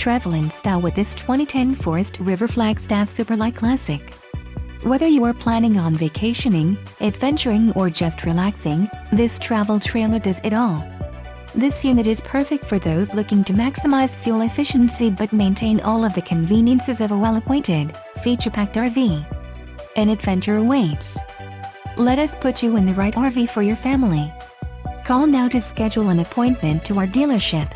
travel in style with this 2010 Forest River Flagstaff Super Lite Classic. Whether you are planning on vacationing, adventuring or just relaxing, this travel trailer does it all. This unit is perfect for those looking to maximize fuel efficiency but maintain all of the conveniences of a well-appointed, feature-packed RV. An adventure awaits. Let us put you in the right RV for your family. Call now to schedule an appointment to our dealership.